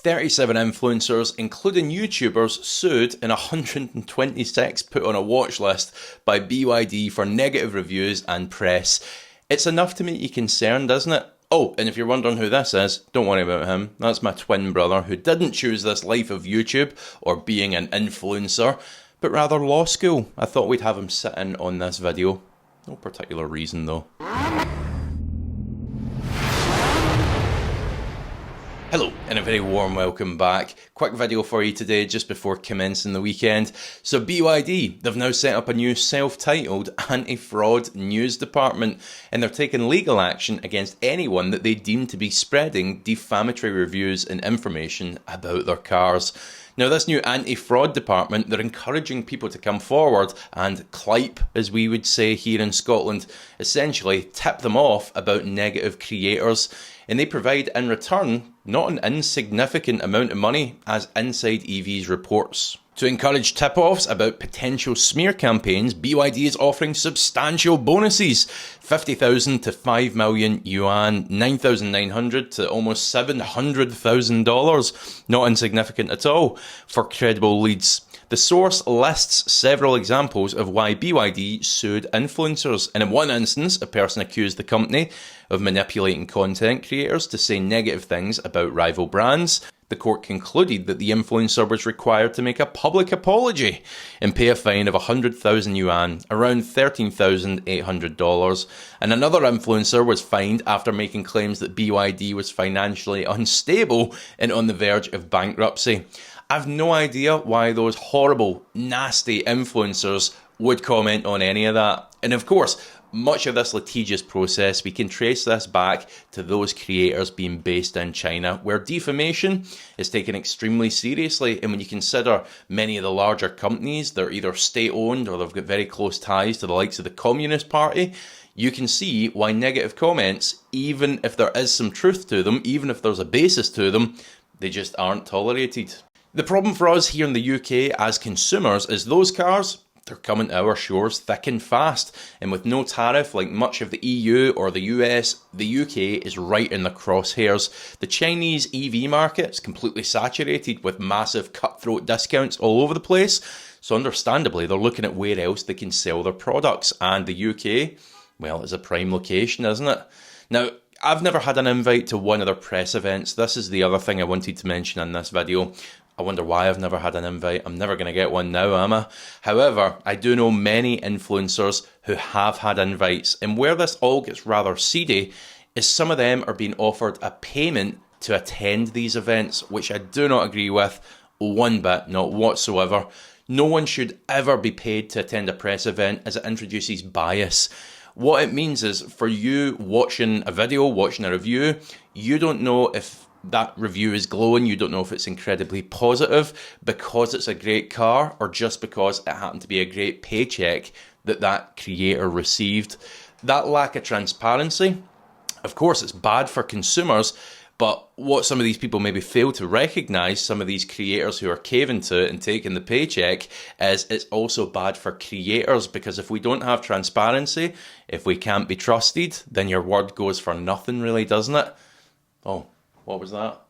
37 influencers, including YouTubers, sued and 126 put on a watch list by BYD for negative reviews and press. It's enough to make you concerned, isn't it? Oh, and if you're wondering who this is, don't worry about him. That's my twin brother who didn't choose this life of YouTube or being an influencer, but rather law school. I thought we'd have him sit in on this video. No particular reason though. Hello and a very warm welcome back. Quick video for you today just before commencing the weekend. So BYD, they've now set up a new self-titled anti-fraud news department and they're taking legal action against anyone that they deem to be spreading defamatory reviews and information about their cars. Now this new anti-fraud department, they're encouraging people to come forward and clipe, as we would say here in Scotland, essentially tip them off about negative creators. And they provide in return not an insignificant amount of money, as Inside EVs reports. To encourage tip-offs about potential smear campaigns, BYD is offering substantial bonuses. 50,000 to 5 million yuan, 9,900 to almost $700,000. Not insignificant at all for credible leads. The source lists several examples of why BYD sued influencers, and in one instance, a person accused the company of manipulating content creators to say negative things about rival brands. The court concluded that the influencer was required to make a public apology and pay a fine of 100,000 yuan, around $13,800. And another influencer was fined after making claims that BYD was financially unstable and on the verge of bankruptcy. I've no idea why those horrible, nasty influencers would comment on any of that. And of course, much of this litigious process, we can trace this back to those creators being based in China, where defamation is taken extremely seriously. And when you consider many of the larger companies, they're either state-owned or they've got very close ties to the likes of the Communist Party, you can see why negative comments, even if there is some truth to them, even if there's a basis to them, they just aren't tolerated. The problem for us here in the UK as consumers is those cars, they're coming to our shores thick and fast, and with no tariff like much of the EU or the US, the UK is right in the crosshairs. The Chinese EV market is completely saturated with massive cutthroat discounts all over the place, so understandably they're looking at where else they can sell their products, and the UK, well, is a prime location, isn't it? Now, I've never had an invite to one of their press events. This is the other thing I wanted to mention in this video. I wonder why I've never had an invite. I'm never going to get one now, am I? However, I do know many influencers who have had invites, and where this all gets rather seedy is some of them are being offered a payment to attend these events, which I do not agree with one bit, not whatsoever. No one should ever be paid to attend a press event, as it introduces bias. What it means is, for you watching a video, watching a review, you don't know if that review is glowing, you don't know if it's incredibly positive because it's a great car or just because it happened to be a great paycheck that creator received. That lack of transparency, of course, it's bad for consumers, but what some of these people maybe fail to recognise, some of these creators who are caving to it and taking the paycheck, is it's also bad for creators, because if we don't have transparency, if we can't be trusted, then your word goes for nothing really, doesn't it? Oh, what was that?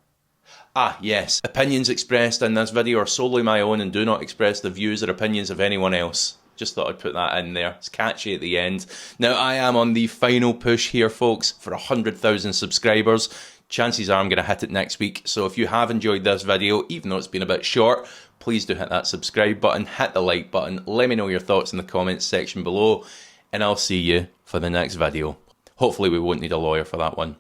Ah, yes. Opinions expressed in this video are solely my own and do not express the views or opinions of anyone else. Just thought I'd put that in there. It's catchy at the end. Now, I am on the final push here, folks, for 100,000 subscribers. Chances are I'm going to hit it next week. So if you have enjoyed this video, even though it's been a bit short, please do hit that subscribe button, hit the like button, let me know your thoughts in the comments section below, and I'll see you for the next video. Hopefully we won't need a lawyer for that one.